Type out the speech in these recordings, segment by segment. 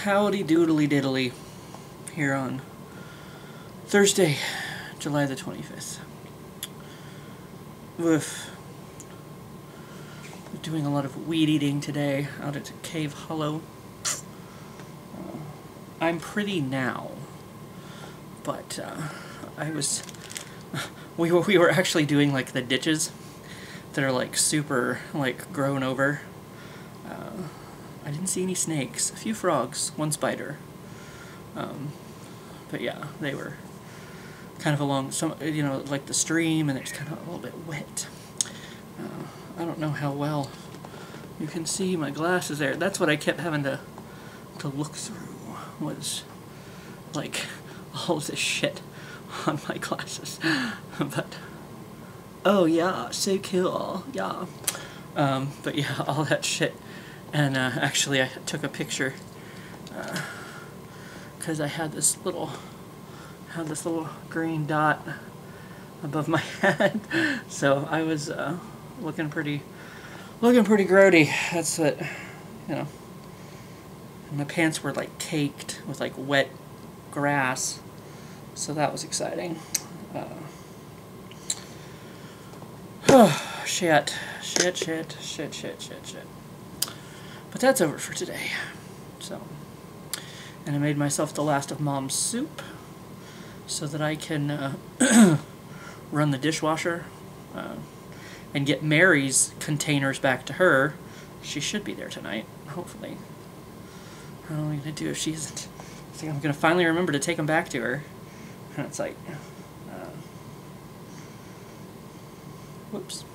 Howdy doodly diddly here on Thursday, July the 25th. Woof. We're doing a lot of weed eating today out at Cave Hollow. I'm pretty now, but we were actually doing like the ditches that are like super like grown over. I didn't see any snakes, a few frogs, one spider, but yeah, they were kind of along some, you know, like the stream, and it's kind of a little bit wet. I don't know how well you can see my glasses there. That's what I kept having to look through, was like all this shit on my glasses. But oh yeah, so cool, yeah. But yeah, all that shit. And actually I took a picture because I had this little green dot above my head. So I was looking pretty grody. That's what, you know. And my pants were like caked with like wet grass, so that was exciting. Shit. But that's over for today. So, and I made myself the last of Mom's soup so that I can run the dishwasher and get Mary's containers back to her. She should be there tonight, hopefully. I don't know what I'm going to do if she isn't. I think I'm going to finally remember to take them back to her. And it's like, whoops.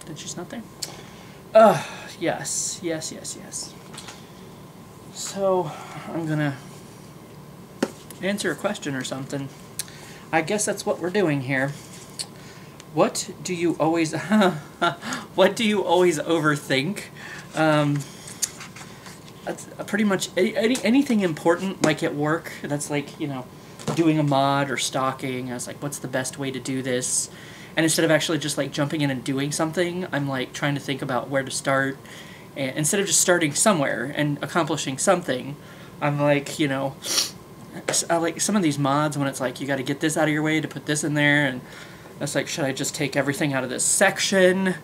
Did she not there? Yes. So, I'm gonna answer a question or something. I guess that's what we're doing here. What do you always, what do you always overthink? That's pretty much anything important, like at work, that's like, you know, doing a mod or stocking. I was like, what's the best way to do this? And instead of actually just like jumping in and doing something, I'm like trying to think about where to start. And instead of just starting somewhere and accomplishing something, I'm like, you know, I like some of these mods when it's like you got to get this out of your way to put this in there, and it's like, should I just take everything out of this section?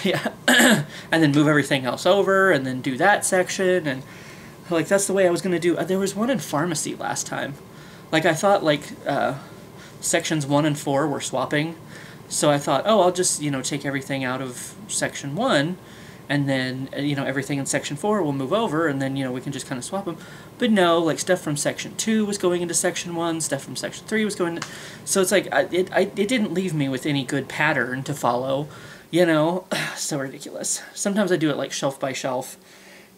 Yeah, and then move everything else over, and then do that section, and like that's the way I was gonna do. There was one in pharmacy last time. Like I thought like sections 1 and 4 were swapping, so I thought, oh, I'll just, you know, take everything out of section 1, and then, you know, everything in section 4 will move over, and then, you know, we can just kind of swap them. But no, like stuff from section 2 was going into section 1, stuff from section 3 was going to, so it's like it didn't leave me with any good pattern to follow, you know. So ridiculous. Sometimes I do it like shelf by shelf.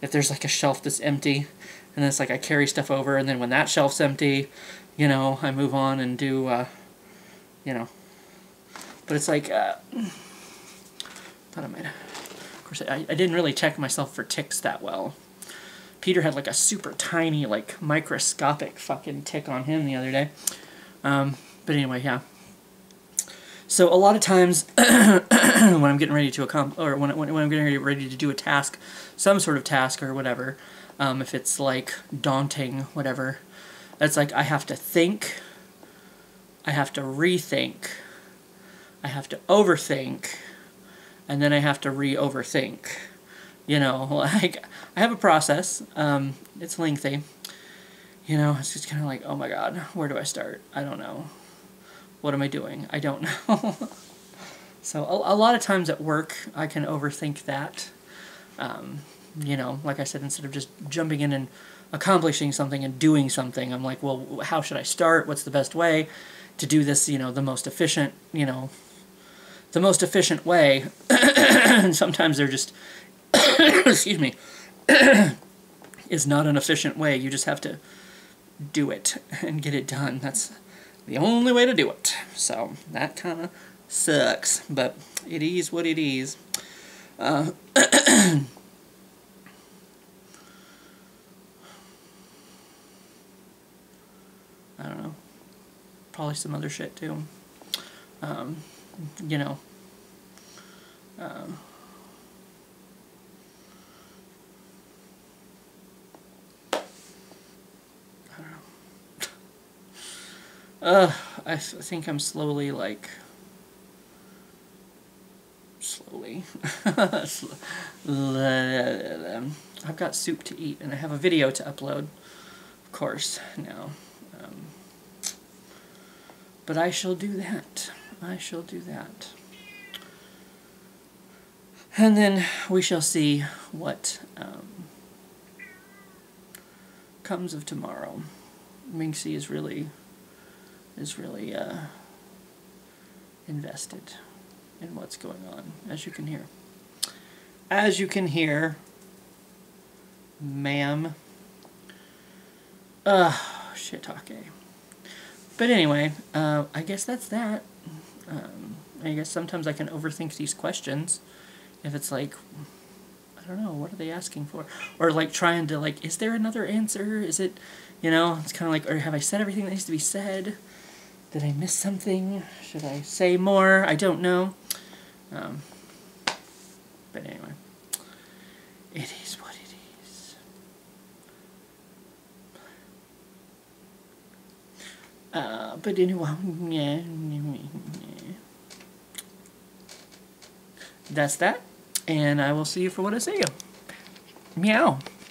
If there's like a shelf that's empty, and then it's like I carry stuff over, and then when that shelf's empty, you know, I move on and do, you know. But it's like, thought I might, of course, I didn't really check myself for ticks that well. Peter had like a super tiny, like microscopic fucking tick on him the other day. But anyway, yeah. So a lot of times when I'm getting ready to when I'm getting ready to do a task, some sort of task or whatever, if it's like daunting, whatever, it's like I have to think, I have to rethink, I have to overthink, and then I have to re-overthink. You know, like, I have a process. It's lengthy. You know, it's just kind of like, oh my god, where do I start? I don't know. What am I doing? I don't know. So a lot of times at work, I can overthink that. You know, like I said, instead of just jumping in and accomplishing something and doing something, I'm like, well, how should I start? What's the best way to do this, you know, the most efficient, you know, the most efficient way. And sometimes they're just, excuse me, is not an efficient way. You just have to do it and get it done. That's the only way to do it. So that kind of sucks, but it is what it is. I don't know. Probably some other shit too. You know. I think I'm slowly, like... Slowly. I've got soup to eat, and I have a video to upload, of course, now. But I shall do that. I shall do that. And then we shall see what comes of tomorrow. Minxie is really invested in what's going on, as you can hear. As you can hear, ma'am. Shiitake. But anyway, I guess that's that. I guess sometimes I can overthink these questions. If it's like, I don't know, what are they asking for? Or like trying to like, is there another answer? Is it, you know, it's kind of like, or have I said everything that needs to be said? Did I miss something? Should I say more? I don't know. But anyway, it is what it is. But anyway, yeah. That's that, and I will see you for what I say. Meow.